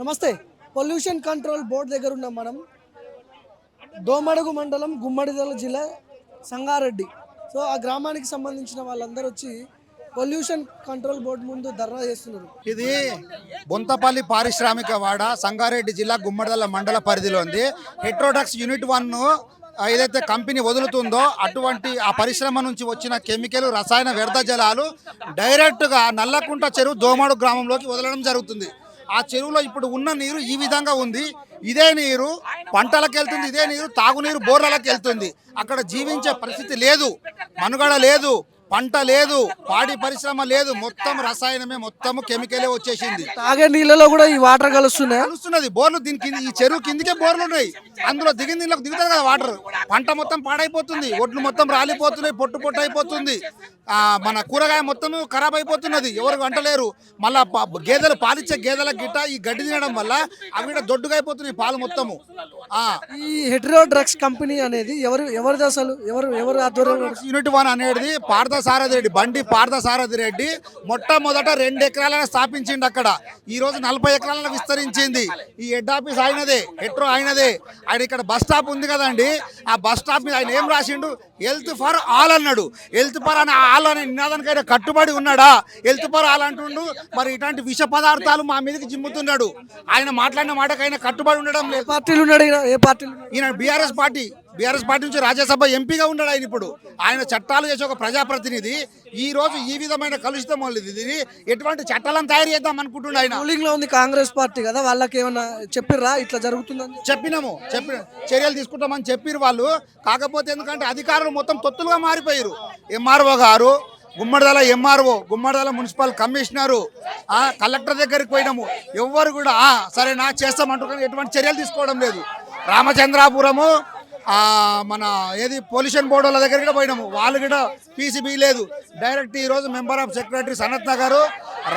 నమస్తే. Pollution control board దగ్గర ఉన్నాం మనం. దోమడుగు మండలం, గుమ్మడిదల జిల్లా, సంగారెడ్డి. సో ఆ గ్రామానికి సంబంధించిన వాళ్ళందరూ వచ్చి పొల్యూషన్ కంట్రోల్ బోర్డు ముందు ధర్నా చేస్తున్నారు. ఇది బొంతపల్లి పారిశ్రామిక వాడ, సంగారెడ్డి జిల్లా, గుమ్మడిదల మండల పరిధిలో ఉంది. హెట్రోడాక్స్ యూనిట్ 1 ఏదైతే కంపెనీ వదులుతుందో అటువంటి ఆ పరిశ్రమ నుంచి వచ్చిన కెమికల్, రసాయన వ్యర్థ జలాలు డైరెక్ట్గా నల్లకుంట చెరువు దోమడు గ్రామంలోకి వదలడం జరుగుతుంది. ఆ చెరువులో ఇప్పుడు ఉన్న నీరు ఈ విధంగా ఉంది. ఇదే నీరు పంటలకు వెళ్తుంది, ఇదే నీరు తాగునీరు బోర్లలకు వెళ్తుంది. అక్కడ జీవించే పరిస్థితి లేదు, మనుగడ లేదు, పంట లేదు, పాడి పరిశ్రమ లేదు, మొత్తం రసాయనమే, మొత్తం కెమికలే వచ్చేసింది. తాగే నీళ్ళలో కూడా ఈ వాటర్ కలుస్తున్నది. బోర్లు దీని కింద, ఈ చెరువు కిందకే బోర్లు ఉన్నాయి. అందులో దిగిన నీళ్ళకి దిగుతుంది కదా వాటర్. పంట మొత్తం పాడైపోతుంది, ఒడ్లు మొత్తం రాలిపోతున్నాయి, పొట్టు పొట్టు అయిపోతుంది. మన కూరగాయ మొత్తం ఖరాబ్ అయిపోతున్నది, ఎవరు వంటలేరు. మళ్ళా గేదెలు పాలిచ్చే గేదెల గిట్ట ఈ గడ్డి తినడం వల్ల అవి దొడ్డుగా అయిపోతున్నాయి పాలు మొత్తము. ఈ హెట్రో డ్రగ్స్ కంపెనీ అనేది ఎవరిది అసలు? ఎవరు ఆధ్వర్యంలో? యూనిట్ 1 అనేది పార్థసారథి రెడ్డి, బండి పార్థసారథి రెడ్డి మొట్టమొదట 2 ఎకరాలను స్థాపించిండు. అక్కడ ఈ రోజు 40 ఎకరాలను విస్తరించింది. ఈ హెడ్ ఆఫీస్ ఆయనదే, హెట్రో ఆయనదే. ఆయన ఇక్కడ బస్ స్టాప్ ఉంది కదండి, ఆ బస్ స్టాప్ మీద ఆయన ఏం రాసిండు? హెల్త్ ఫర్ ఆల్ అన్నాడు. హెల్త్ ఫర్ అని ఆల్ అనే నినాదానికైనా కట్టుబడి ఉన్నాడా? హెల్త్ ఫర్ ఆల్ అంటుండు. మరి ఇట్లాంటి విష పదార్థాలు మా మీదకి జిమ్ముతున్నాడు. ఆయన మాట్లాడిన మాటకైనా కట్టుబడి ఉండడం లేదు. పార్టీలు ఉన్నాడు ఏ పార్టీలు? ఈయన బీఆర్ఎస్ పార్టీ నుంచి రాజ్యసభ ఎంపీగా ఉన్నాడు ఆయన. ఇప్పుడు ఆయన చట్టాలు చేసే ఒక ప్రజాప్రతినిధి. ఈ రోజు ఈ విధమైన కలుషితం ఇది ఎటువంటి చట్టాలను తయారు చేద్దాం అనుకుంటున్నాడు ఆయన. రూలింగ్ లో ఉంది కాంగ్రెస్ పార్టీ కదా, వాళ్ళకి ఏమన్నా చెప్పిర్రా ఇట్లా జరుగుతుందని? చెప్పిన చర్యలు తీసుకుంటామని చెప్పిరు వాళ్ళు. కాకపోతే ఎందుకంటే అధికారులు మొత్తం తొత్తులుగా మారిపోయారు. ఎంఆర్ఓ గారు, Gummadidala MRO, Gummadidala municipal commissioner, collector దగ్గరికి పోయినాము. ఎవ్వరు కూడా సరే నా చేస్తామంటున్నారు, ఎటువంటి చర్యలు తీసుకోవడం లేదు. రామచంద్రాపురము మన పొల్యూషన్ బోర్డు వాళ్ళ దగ్గర కూడా పోయినాము, వాళ్ళు కూడా పీసీబీ లేదు. డైరెక్ట్ ఈరోజు మెంబర్ ఆఫ్ సెక్రటరీ సనత్ గారు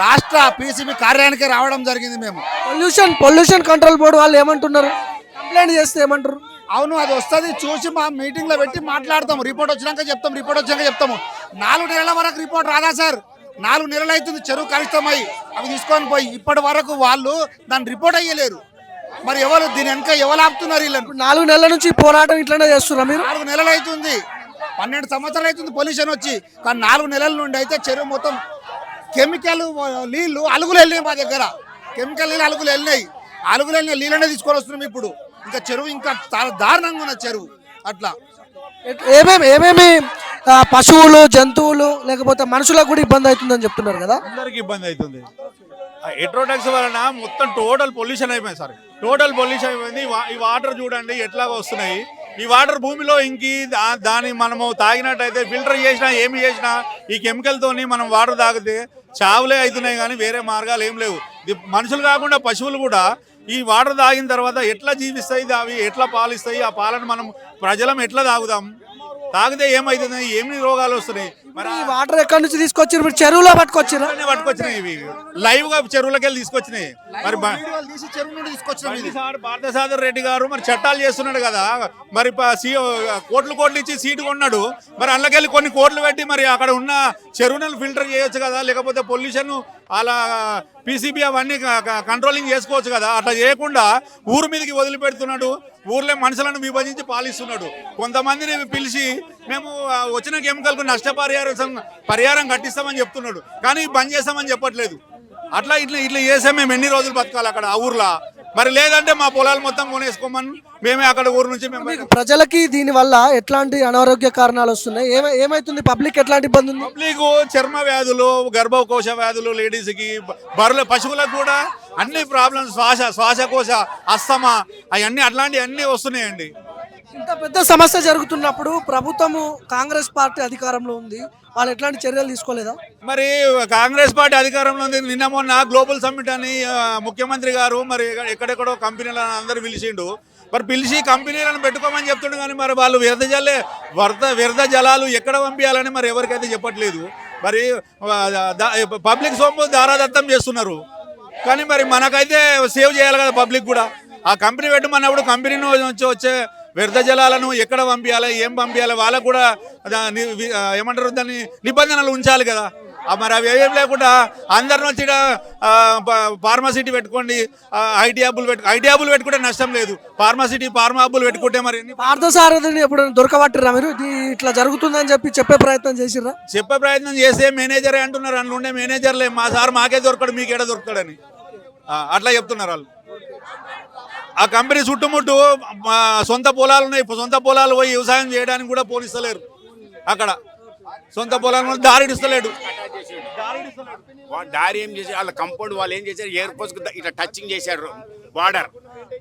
రాష్ట్ర పీసీబీ కార్యాలయానికి రావడం జరిగింది. మేము పొల్యూషన్ కంట్రోల్ బోర్డు వాళ్ళు ఏమంటున్నారు? కంప్లైంట్ చేస్తే ఏమంటారు? అవును, అది వస్తుంది, చూసి మా మీటింగ్లో పెట్టి మాట్లాడతాము. రిపోర్ట్ వచ్చినాక చెప్తాము. 4 నెలల వరకు రిపోర్ట్ రాదా సార్? 4 నెలలు అవుతుంది చెరువు కలుషితమై. అవి తీసుకొని పోయి ఇప్పటి వరకు వాళ్ళు దాన్ని రిపోర్ట్ అయ్యలేరు. మరి ఎవరు దీని వెనక ఎవరు ఆపుతున్నారు? వీళ్ళని 4 నెలల నుంచి పోరాటం ఇట్లనే చేస్తున్నారు మీరు? 4 నెలలు అవుతుంది, 12 సంవత్సరాలు అవుతుంది పొల్యూషన్ వచ్చి. కానీ 4 నెలల నుండి అయితే చెరువు మొత్తం కెమికల్ నీళ్లు అలుగులు వెళ్ళినాయి. మా దగ్గర కెమికల్ నీళ్ళు అలుగులు వెళ్ళిన నీళ్ళనే తీసుకొని వస్తున్నాం ఇప్పుడు. ఇంకా చెరువు ఇంకా చాలా దారుణంగా ఉన్న చెరువు. అట్లా ఏమేమి పశువులు, జంతువులు, లేకపోతే మనుషులకు కూడా ఇబ్బంది అవుతుందని చెప్తున్నారు కదా? అందరికి ఇబ్బంది అవుతుంది. హెట్రోడాక్స్ వలన మొత్తం టోటల్ పొల్యూషన్ అయిపోయింది సార్. టోటల్ పొల్యూషన్ అయిపోయింది. ఈ వాటర్ చూడండి ఎట్లాగా వస్తున్నాయి. ఈ వాటర్ భూమిలో ఇంకి దాన్ని మనము తాగినట్టయితే ఫిల్టర్ చేసినా ఏమి చేసినా ఈ కెమికల్తోని మనం వాటర్ తాగితే చావులే అవుతున్నాయి, కానీ వేరే మార్గాలు ఏం లేవు. మనుషులు కాకుండా పశువులు కూడా ఈ వాటర్ తాగిన తర్వాత ఎట్లా జీవిస్తాయి, అవి ఎట్లా పాలిస్తాయి, ఆ పాలను మనం ప్రజలం ఎట్లా తాగితే ఏమవుతుంది, ఏమి రోగాలు వస్తున్నాయి. మరి ఈ వాటర్ ఎక్కడి నుంచి తీసుకొచ్చారు? మీరు చెరువులో పట్టుకొచ్చినాయి. ఇవి లైవ్ గా చెరువులకి వెళ్ళి తీసుకొచ్చినాయి. మరి పార్థసారథి రెడ్డి గారు మరి చట్టాలు చేస్తున్నాడు కదా, మరి కోట్లు ఇచ్చి సీటు కొన్నాడు. మరి అందులోకెళ్ళి కొన్ని కోట్లు పెట్టి మరి అక్కడ ఉన్న చెరువులను ఫిల్టర్ చేయొచ్చు కదా, లేకపోతే పొల్యూషన్ అలా పీసీబీ అవన్నీ కంట్రోలింగ్ చేసుకోవచ్చు కదా. అట్లా చేయకుండా ఊరు మీదకి వదిలిపెడుతున్నాడు. ఊర్లో మనుషులను విభజించి పాలిస్తున్నాడు. కొంతమందిని పిలిచి మేము వచ్చిన కెమికల్కు పరిహారం కట్టిస్తామని చెప్తున్నాడు, కానీ బంద్ చేస్తామని చెప్పట్లేదు. అట్లా ఇట్లా చేస్తే మేము ఎన్ని రోజులు బతకాలి అక్కడ ఆ ఊర్లో? మరి లేదంటే మా పొలాలు మొత్తం కొనేసుకోమని మేమే అక్కడ ఊరు నుంచి ప్రజలకి దీని వల్ల ఎట్లాంటి అనారోగ్య కారణాలు వస్తున్నాయి? ఏమైతుంది? పబ్లిక్ ఎట్లాంటి ఇబ్బంది ఉంది? పబ్లిక్ చర్మ వ్యాధులు, గర్భకోశ వ్యాధులు, లేడీస్కి, పశువులకు కూడా అన్ని ప్రాబ్లమ్స్, శ్వాసకోశ, అస్తమా, అవన్నీ అట్లాంటివి అన్నీ వస్తున్నాయండి. ఇంత పెద్ద సమస్య జరుగుతున్నప్పుడు ప్రభుత్వము, కాంగ్రెస్ పార్టీ అధికారంలో ఉంది, వాళ్ళు ఎట్లాంటి చర్యలు తీసుకోలేదా? మరి కాంగ్రెస్ పార్టీ అధికారంలో ఉంది. నిన్న మొన్న గ్లోబల్ సమ్మిట్ అని ముఖ్యమంత్రి గారు మరి ఎక్కడెక్కడో కంపెనీలను అందరూ పిలిచిండు. మరి పిలిచి కంపెనీలను పెట్టుకోమని చెప్తుండే, కానీ మరి వాళ్ళు వ్యర్థ జలాలు ఎక్కడ పంపించాలని మరి ఎవరికైతే చెప్పట్లేదు. మరి పబ్లిక్ సొమ్ము దారాదత్తం చేస్తున్నారు. కానీ మరి మనకైతే సేవ్ చేయాలి కదా పబ్లిక్ కూడా. ఆ కంపెనీ పెట్టమన్నప్పుడు కంపెనీ నుంచి వచ్చే వ్యర్థ జలాలను ఎక్కడ పంపించాలి, ఏం పంపించాలి, వాళ్ళకు కూడా ఏమంటారు దాన్ని నిబంధనలు ఉంచాలి కదా. మరి అవి ఏం లేకుండా అందరిని వచ్చి ఫార్మాసిటీ పెట్టుకోండి, ఐటీ హబ్బులు పెట్టుకుంటే నష్టం లేదు. ఫార్మా హబ్బులు పెట్టుకుంటే మరి పార్థసారథిని ఎప్పుడైనా దొరకబట్టిరా మీరు? ఇది ఇట్లా జరుగుతుందని చెప్పి చెప్పే ప్రయత్నం చేసిర్రా? చెప్పే ప్రయత్నం చేస్తే మేనేజరే అంటున్నారు, అందులో ఉండే మేనేజర్లే మా సార్ మాకే దొరకడు మీకేడ దొరుకుతాడని అట్లా చెప్తున్నారు వాళ్ళు. ఆ కంపెనీ చుట్టుముట్టు సొంత పొలాలు ఉన్నాయి, సొంత పొలాలు పోయి వ్యవసాయం చేయడానికి కూడా పోలిస్తలేరు. అక్కడ సొంత పొలాలు దారిడిస్తలేడు. దారి ఏం చేశారు వాళ్ళ కంపౌండ్ వాళ్ళు ఏం చేశారు, ఎయిర్ ఫోర్స్ ఇట్లా టచింగ్ చేశారు బార్డర్.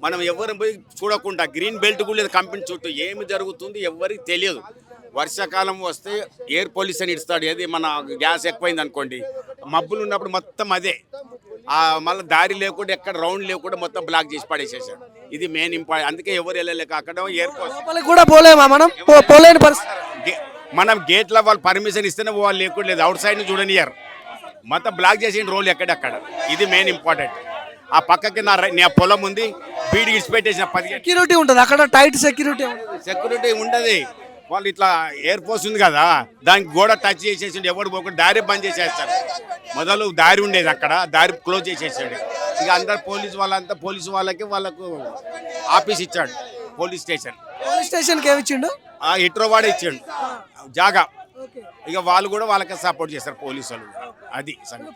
మనం ఎవరు పోయి చూడకుండా గ్రీన్ బెల్ట్ కూడా లేదు కంపెనీ చుట్టూ. ఏమి జరుగుతుంది ఎవరికి తెలియదు. వర్షాకాలం వస్తే ఎయిర్ పొల్యూషన్ ఇస్తాడు, ఏది మన గ్యాస్ ఎక్కువైంది అనుకోండి, మబ్బులు ఉన్నప్పుడు మొత్తం అదే. మళ్ళీ దారి లేకుండా ఎక్కడ రౌండ్ లేకుండా మొత్తం బ్లాక్ చేసి పడేసేసాడు. ఇది మెయిన్ ఇంపార్టెంట్. అందుకే ఎవరు వెళ్ళలేక అక్కడ ఎయిర్ ఫోర్స్ కూడా పోలేమా మనం? పోలేని పరిస్థితి. మనం గేట్లో వాళ్ళు పర్మిషన్ ఇస్తేనే వాళ్ళు లేకుండా లేదు, అవుట్ సైడ్ నుంచి చూడనియారు. మొత్తం బ్లాక్ చేసిన రోడ్లు ఎక్కడెక్కడ. ఇది మెయిన్ ఇంపార్టెంట్. ఆ పక్కకి నా పొలం ఉంది, బీడి ఇడిచిపెట్టేసిన 10 సెక్యూరిటీ ఉంటుంది అక్కడ, టైట్ సెక్యూరిటీ సెక్యూరిటీ ఉండదు. వాళ్ళు ఇట్లా ఎయిర్ ఫోర్స్ ఉంది కదా, దానికి గోడ టచ్ చేసేసి ఎవడు పోకుండా దారి బంద్ చేసేస్తారు. మొదలు దారి ఉండేది అక్కడ, దారి క్లోజ్ చేసేసాడు. ఇక అందరు పోలీసు వాళ్ళకి వాళ్ళకు ఆఫీస్ ఇచ్చాడు, పోలీస్ స్టేషన్కి ఏమి ఇచ్చిండు? హెట్రోవాడే ఇచ్చాడు జాగా. ఇక వాళ్ళు కూడా వాళ్ళకి సపోర్ట్ చేస్తారు పోలీసు వాళ్ళు. అది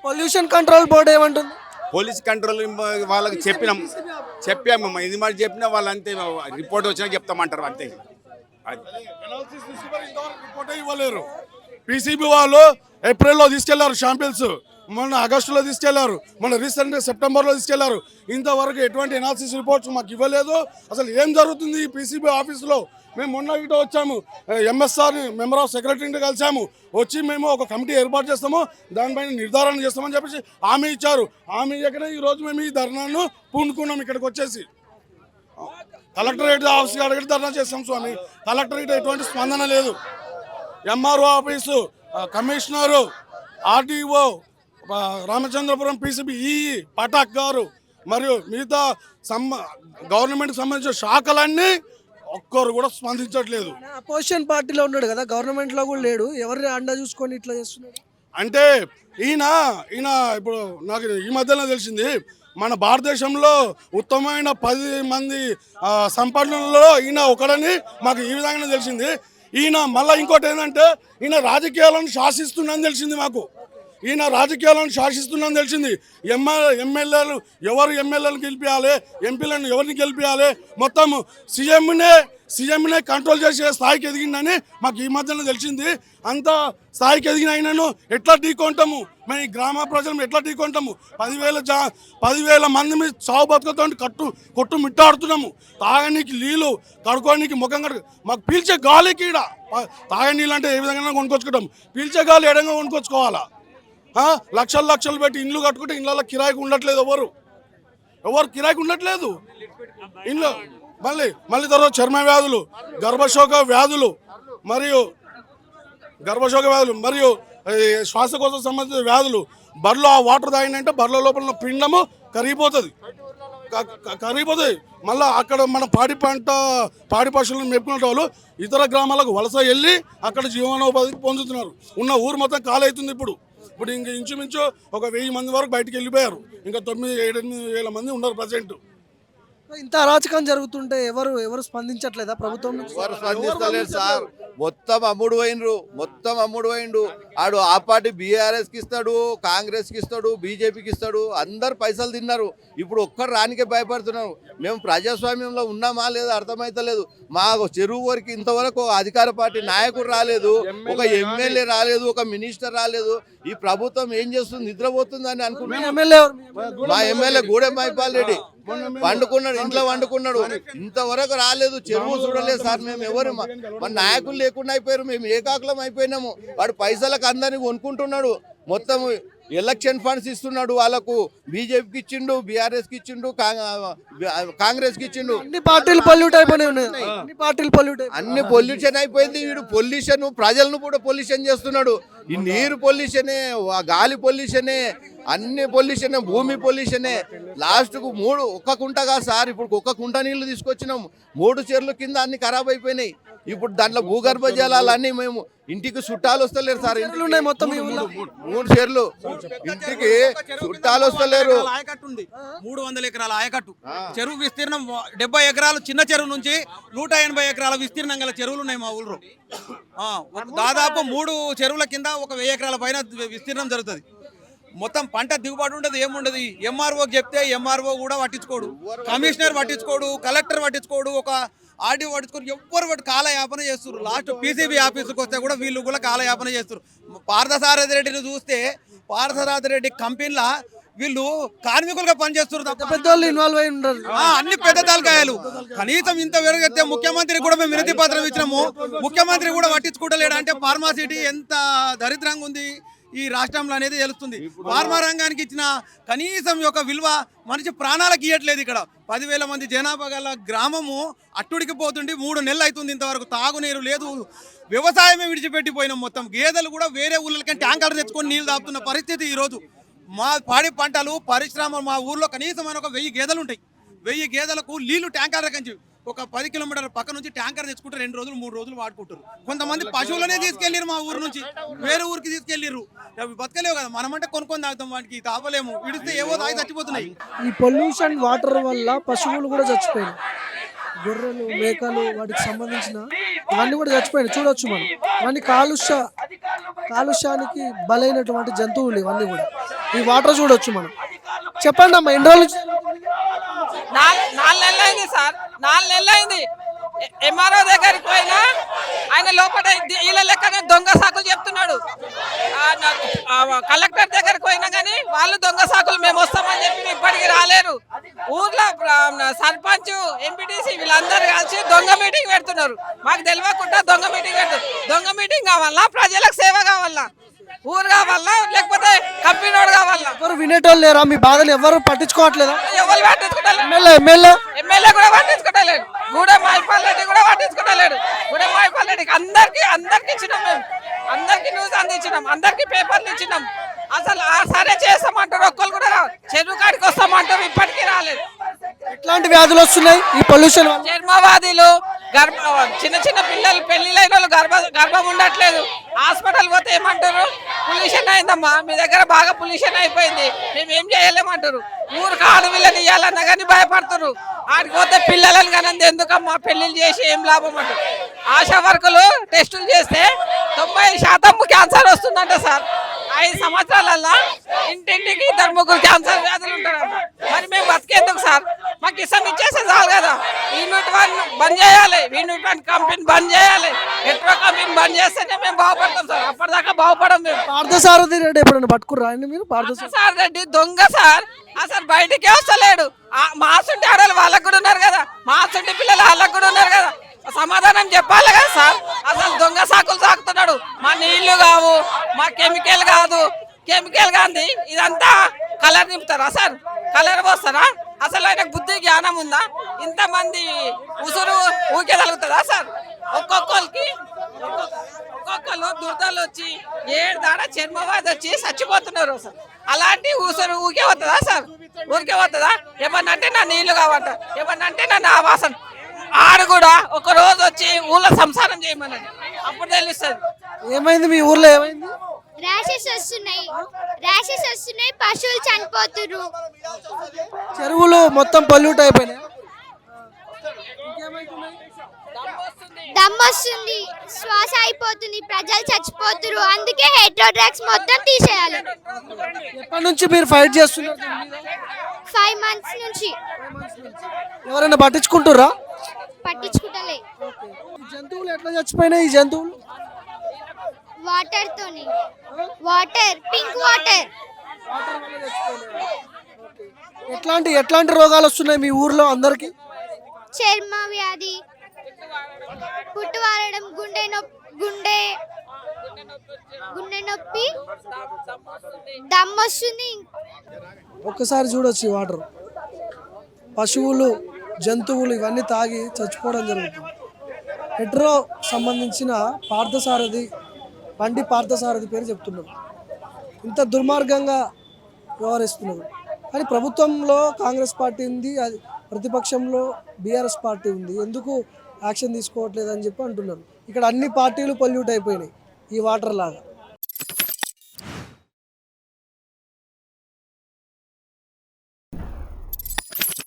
పొల్యూషన్ కంట్రోల్ బోర్డు ఏమంటుంది? పోలీస్ కంట్రోల్ వాళ్ళకి చెప్పాము ఇది మరి చెప్పినా వాళ్ళు అంతే, రిపోర్ట్ వచ్చినా చెప్తామంటారు అంతే. రిపోర్ట్ ఇవ్వలేరు. పీసీబీ వాళ్ళు ఏప్రిల్లో తీసుకెళ్లారు శాంపిల్స్, మొన్న ఆగస్టులో తీసుకెళ్లారు, మొన్న రీసెంట్గా సెప్టెంబర్లో తీసుకెళ్లారు. ఇంతవరకు ఎటువంటి ఎనాలిసిస్ రిపోర్ట్స్ మాకు ఇవ్వలేదు. అసలు ఏం జరుగుతుంది ఈ పీసీబీ ఆఫీస్లో? మేము మొన్న ఇటు వచ్చాము, ఎంఎస్ఆర్ని మెంబర్ ఆఫ్ సెక్రటరీని కలిసాము. వచ్చి మేము ఒక కమిటీ ఏర్పాటు చేస్తాము, దానిపైన నిర్ధారణ చేస్తామని చెప్పేసి హామీ ఇచ్చారు. హామీ ఇవ్వకనే ఈరోజు మేము ఈ ధర్నాను పూనుకున్నాం. ఇక్కడికి వచ్చేసి కలెక్టరేట్ ఆఫీస్కి అడిగి ధర్నా చేస్తాం స్వామి. కలెక్టరేట్ ఎటువంటి స్పందన లేదు. MRO office, commissioner, RDO, Ramachandrapuram PCB EE Patak గారు మరియు మిగతా గవర్నమెంట్కి సంబంధించిన శాఖలన్నీ ఒక్కరు కూడా స్పందించట్లేదు. అపోజిషన్ పార్టీలో ఉన్నాడు కదా, గవర్నమెంట్లో కూడా లేడు. ఎవరిని అండ చూసుకొని ఇట్లా చేస్తున్నాడు అంటే ఈయన ఇప్పుడు నాకు ఈ మధ్యలో తెలిసింది, మన భారతదేశంలో ఉత్తమమైన 10 మంది సంపన్నులలో ఈయన ఒకడని మాకు ఈ విధంగానే తెలిసింది. ఈయన మళ్ళీ ఇంకోటి ఏంటంటే ఈయన రాజకీయాలను శాసిస్తుందని తెలిసింది మాకు. ఈయన రాజకీయాలను శాసిస్తుందని తెలిసింది. ఎమ్మెల్యేలు ఎమ్మెల్యేలను గెలిపించాలి, ఎంపీలను ఎవరిని గెలిపించాలి, మొత్తం సీఎంనే కంట్రోల్ చేసే స్థాయికి ఎదిగిందని మాకు ఈ మధ్యన తెలిసింది. అంత స్థాయికి ఎదిగిన ఆయనను ఎట్లా ఢీకొంటాము? మేము ఈ గ్రామ ప్రజలను ఎట్లా ఢీకొంటాము? 10,000 మంది మీద చావు బతుకుతో కొట్టు మిట్టాడుతున్నాము. తాగనీకి నీళ్ళు, కడుకోనికి ముఖం మాకు పీల్చే గాలికి ఈడ తాగే నీళ్ళు అంటే ఏ విధంగా కొనుక్కొచ్చుకుంటాం? పీల్చే గాలి ఎడంగా కొనుక్కొచ్చుకోవాలా? లక్షలు పెట్టి ఇండ్లు కట్టుకుంటే ఇళ్ళలో కిరాయికి ఉండట్లేదు. ఎవరు కిరాయికి ఉండట్లేదు ఇంట్లో. మళ్ళీ తర్వాత చర్మ వ్యాధులు, గర్భశోక వ్యాధులు మరియు శ్వాసకోశ సంబంధించిన వ్యాధులు. బర్రెలో ఆ వాటర్ తాగినంటే బర్రెల లోపల పిండము కరిగిపోతుంది. మళ్ళీ అక్కడ మన పాడి పశువులను మేపుకునే వాళ్ళు ఇతర గ్రామాలకు వలస వెళ్ళి అక్కడ జీవనోపాధికి పొందుతున్నారు. ఉన్న ఊరు మొత్తం ఖాళీ అవుతుంది. ఇప్పుడు ఇంక ఇంచుమించు ఒక 1000 మంది వరకు బయటకు వెళ్ళిపోయారు. ఇంకా 9-8 వేల మంది ఉన్నారు ప్రజెంట్. ఇంత అరాచకం జరుగుతుంటే ఎవరు స్పందించట్లేదా ప్రభుత్వం నుంచి? ఎవరు స్పందిస్తలేదు సార్. మొత్తం అమ్ముడు పోయిండు. ఆడు ఆ పార్టీ బీఆర్ఎస్కి ఇస్తాడు, కాంగ్రెస్కి ఇస్తాడు, బీజేపీకి ఇస్తాడు. అందరు పైసలు తిన్నారు. ఇప్పుడు ఒక్కరు రానికే భయపడుతున్నారు. మేము ప్రజాస్వామ్యంలో ఉన్నామా లేదా అర్థమైతలేదు. మా చెరువు వరకు ఇంతవరకు అధికార పార్టీ నాయకుడు రాలేదు, ఒక ఎమ్మెల్యే రాలేదు, ఒక మినిస్టర్ రాలేదు. ఈ ప్రభుత్వం ఏం చేస్తుంది? నిద్రపోతుందని అనుకుంటున్నాం. మా ఎమ్మెల్యే గూడెం మైపాల్ రెడ్డి ఇంట్లో వండుకున్నాడు. ఇంతవరకు రాలేదు, చెరువు చూడలేదు సార్. మేము ఎవరు మన నాయకులు లేకుండా అయిపోయారు. మేము ఏకాకులం అయిపోయినాము. వాడు పైసలకు అందరినీ కొనుక్కుంటున్నాడు. మొత్తం ఎలక్షన్ ఫండ్స్ ఇస్తున్నాడు. వాళ్ళకు బీజేపీకి ఇచ్చిండు, బీఆర్ఎస్కి ఇచ్చిండు, కాంగ్రెస్కి ఇచ్చిండు. అన్ని పార్టీలు పొల్యూట్ అయిపోయినాయి. అన్ని పొల్యూషన్ అయిపోయింది. వీడు పొల్యూషన్ ప్రజలను కూడా పొల్యూషన్ చేస్తున్నాడు. ఈ నీరు పొల్యూషనే, గాలి పొల్యూషనే, అన్ని పొల్యూషనే, భూమి పొల్యూషనే. లాస్ట్కు 3 ఒక్క కుంటగా సార్, ఇప్పుడు ఒక్క కుంట నీళ్లు తీసుకొచ్చినాం. 3 చెర్లు కింద అన్ని ఖరాబ్ అయిపోయినాయి. ఇప్పుడు దాంట్లో భూగర్భ జలాలన్నీ మేము ఇంటికి చుట్టాలు వస్తలేరు సార్. చెరువులు ఉన్నాయి మొత్తం ఈ ఊళ్ళో. మూడు చెర్లు ఇంటికి చుట్టాలు వస్తలేరు. ఆయకట్టు ఉంది, 300 ఎకరాల ఆయకట్టు. చెరువు విస్తీర్ణం 70 ఎకరాలు, చిన్న చెరువు నుంచి 180 ఎకరాల విస్తీర్ణం గల చెరువులు ఉన్నాయి మా ఊళ్ళో. దాదాపు 3 చెరువుల కింద 1000 ఎకరాల పైన విస్తీర్ణం జరుగుతుంది. మొత్తం పంట దిగుబడి ఉండదు, ఏముండదు. ఎంఆర్ఓకి చెప్తే ఎంఆర్ఓ కూడా పట్టించుకోడు, కమిషనర్ పట్టించుకోడు, కలెక్టర్ పట్టించుకోడు, ఒక ఆర్డీఓ పట్టించుకోడు, ఎవ్వరు పట్టి కాలయాపన చేస్తారు. లాస్ట్ పీసీబీ ఆఫీసుకి వస్తే కూడా వీళ్ళు కూడా కాలయాపన చేస్తారు. పార్థసారథి రెడ్డిని చూస్తే పార్థసారథి రెడ్డి కంపెనీలా వీళ్ళు కార్మికులుగా పనిచేస్తారు తప్ప పెద్దోళ్ళు ఇన్వాల్వ్ అయి ఉండరు. అన్ని పెద్ద తలకాయలు. కనీసం ఇంత వెరుగెత్తే ముఖ్యమంత్రి కూడా మేము వినతి పత్రం ఇచ్చినాము, ముఖ్యమంత్రి కూడా పట్టించుకుంటలేడు. అంటే ఫార్మాసిటీ ఎంత దరిద్రంగా ఉంది ఈ రాష్ట్రంలో అనేది తెలుస్తుంది. ఫార్మా రంగానికి ఇచ్చిన కనీసం యొక్క విలువ మనిషి ప్రాణాలకు ఇవ్వట్లేదు. ఇక్కడ 10,000 మంది జనాభా గల గ్రామము అట్టుడికి పోతుండి 3 నెలలు అవుతుంది, ఇంతవరకు తాగునీరు లేదు, వ్యవసాయమే విడిచిపెట్టిపోయినాం. మొత్తం గేదెలు కూడా వేరే ఊళ్ళకి ట్యాంకర్ తెచ్చుకొని నీళ్ళు తాపుతున్న పరిస్థితి ఈరోజు. మా పాడి పంటలు పరిశ్రమలు మా ఊర్లో కనీసం ఒక 1000 గేదెలు ఉంటాయి. 1000 గేదెలకు నీళ్లు ట్యాంకర్ రకంచి ఒక 10 కిలోమీటర్ల పక్క నుంచి ట్యాంకర్ తెచ్చుకుంటారు, 2 రోజులు 3 రోజులు వాడుకుంటారు. కొంతమంది పశువులనే తీసుకెళ్ళిరు, మా ఊరు నుంచి వేరే ఊరికి తీసుకెళ్ళిర్రు. అవి బతకలేవు కదా, మనమంటే కొనుక్కొని తాగుతాం, వాటికి తాపలేము, ఇడిస్తే ఏవో తాగి చచ్చిపోతున్నాయి. ఈ పొల్యూషన్ వాటర్ వల్ల పశువులు కూడా చచ్చిపోయినాయి, గొర్రెలు మేకలు వాటికి సంబంధించిన ఇవన్నీ కూడా చచ్చిపోయినాయి. చూడొచ్చు మనం, ఇవన్నీ కాలుష్యానికి బలైనటువంటి జంతువులు ఇవన్నీ కూడా. ఈ వాటర్ చూడొచ్చు మనం. చెప్పండి అమ్మా, ఎన్ని రోజులు 4 నెలలు అయింది సార్, 4 నెలలు అయింది. ఎంఆర్ఓ దగ్గరికి పోయినా ఆయన లోపల వీళ్ళ లెక్కనే దొంగ సాకులు చెప్తున్నాడు. కలెక్టర్ దగ్గరికి పోయినా కానీ వాళ్ళు దొంగ సాకులు మేము వస్తామని చెప్పి ఇప్పటికి రాలేరు. ఊర్లో సర్పంచ్, ఎంపీటీసీ వీళ్ళందరూ కలిసి దొంగ మీటింగ్ పెడుతున్నారు. మాకు తెలియకుండా దొంగ మీటింగ్ పెడుతున్నారు. దొంగ మీటింగ్ కావాలా, ప్రజలకు సేవ కావాలా, ఊరు కావాలా, లేకపోతే కంపెనీ కావాలా? ఎవరు వినేటోళ్ళు లేరా? మీ బాధలు ఎవరు పట్టించుకోవట్లేదా? ఎవరు పట్టించుకుంటారు? ఎమ్మెల్యే కూడా పట్టించుకుంటలేడు, గూడెం మహిపాల్ రెడ్డి కూడా పట్టించుకుంటలేడు. గూడెం మహిపాల్ రెడ్డికి అందరికి ఇచ్చినాం, మేము అందరికి న్యూస్ అందించినాం, అందరికి పేపర్లు ఇచ్చినాం. అసలు సరే చేస్తామంటారు, ఒక్కరు కూడా చెరువు కాడికి వస్తామంటారు, ఇప్పటికీ రాలేదు. ఎట్లాంటి వ్యాధులు వస్తున్నాయి ఈ పొల్యూషన్ వల్ల? చర్మవాదీలు, చిన్న చిన్న పిల్లలు పెళ్లిళ్ళైన వాళ్ళు గర్భం ఉండట్లేదు. హాస్పిటల్ పోతే ఏమంటారు, పొల్యూషన్ అయిందమ్మా, మీ దగ్గర బాగా పొల్యూషన్ అయిపోయింది, మేము ఏం చేయలేమంటారు. ఊరికి ఆడపిల్లని ఇవ్వాలన్నా కానీ భయపడుతున్నారు. ఆడికి పోతే పిల్లలని కానీ ఎందుకమ్మా పెళ్లిళ్ళు చేసి ఏం లాభం అంటారు. ఆశా వర్కులు టెస్టులు చేస్తే 90% క్యాన్సర్ వస్తుందంట సార్. 5 సంవత్సరాలల్లా ఇంటింటికి 2-3 క్యాన్సర్ వ్యాధులు ఉంటారంట. మరి మేము బతికేందుకు సార్? మాకు ఇసం ఇచ్చేస్తే చాలు కదా. యూనిట్ 1 బంద్ చేయాలి, యూనిట్ 1 కంపెనీ బంద్ చేయాలి, హెట్రో కంపెనీ బంద్ చేస్తేనే మేము బాగుపడతాం సార్. అప్పటిదాకా బాగుపడం మేము. పార్థసారథి రెడ్డి ఎప్పుడైనా పట్టుకుర్రా అండి మీరు? పార్థసారథి రెడ్డి దొంగ సార్, అసలు బయటికే వస్తలేడు. మాసుంటి ఆడవాళ్ళు వాళ్ళకు కూడా ఉన్నారు కదా, మాసుంటి పిల్లలు వాళ్ళకు కూడా ఉన్నారు కదా, సమాధానం చెప్పాలి కదా సార్. అసలు దొంగ సాకులు సాకుతున్నాడు. మా నీళ్లు కావు, మా కెమికల్ కాదు, కెమికల్ కాంది ఇదంతా కలర్ నింపుతారా సార్? కలర్ పోస్తారా? అసలు ఆయనకు బుద్ధి జ్ఞానం ఉందా? ఇంతమంది ఉసురు ఊకే తగులుతుందా సార్? ఒక్కొక్కరికి దుర్దాలు వచ్చి 7 దాడ చర్మవాది వచ్చి చచ్చిపోతున్నారు సార్. అలాంటి ఊసరు ఊకే వస్తుందా సార్? ఊరికే వస్తుందా? ఏమన్నంటే నా నీళ్లు కావట, ఏమన్నంటే నా ఆవాసన. ఆడు కూడా ఒక రోజు వచ్చి ఊళ్ళో సంసారం చేయమన్నాడు, అప్పుడు తెలుస్తుంది. ఏమైంది మీ ఊర్లో? ఏమైంది? ర్యాషెస్ వస్తున్నాయి, పశువులు చనిపోతున్నారు, చెరువులు మొత్తం పొల్యూట్ అయిపోయినాయి, దమ్మొస్తుంది, శ్వాస అయిపోతుంది, ప్రజలు చచ్చిపోతున్నారు. అందుకే హెట్రో డ్రగ్స్ మొత్తం తీసేయాలి. ఎప్పటి నుంచి మీరు ఫైట్ చేస్తున్నారు? 5 months నుంచి. ఎవరైనా పట్టించుకుంటుర్రా? పట్టించుకుంటలే. ఈ జంతువులు ఎట్లా చచ్చిపోయినాయి? ఈ జంతువులు వాటర్ తోని, పింక్ వాటర్. ఎట్లాంటి రోగాలు వస్తున్నాయి మీ ఊర్లో అందరికి? చర్మ వ్యాధి, పుట్టువారడం, గుండె నొప్పి, దమ్మొస్తుంది. ఒక్కసారి చూడొచ్చు ఈ వాటర్. పశువులు, జంతువులు ఇవన్నీ తాగి చచ్చిపోవడం జరుగుతుంది. హెట్రో సంబంధించిన బండి పార్థసారథి పేరు చెప్తున్నారు. ఇంత దుర్మార్గంగా వ్యవహరిస్తున్నారు. కానీ ప్రభుత్వంలో కాంగ్రెస్ పార్టీ ఉంది, ప్రతిపక్షంలో బీఆర్ఎస్ పార్టీ ఉంది. ఎందుకు యాక్షన్ తీసుకోవట్లేదు అని చెప్పి అంటున్నారు. ఇక్కడ అన్ని పార్టీలు పొల్యూట్ అయిపోయినాయి ఈ వాటర్ లాగా.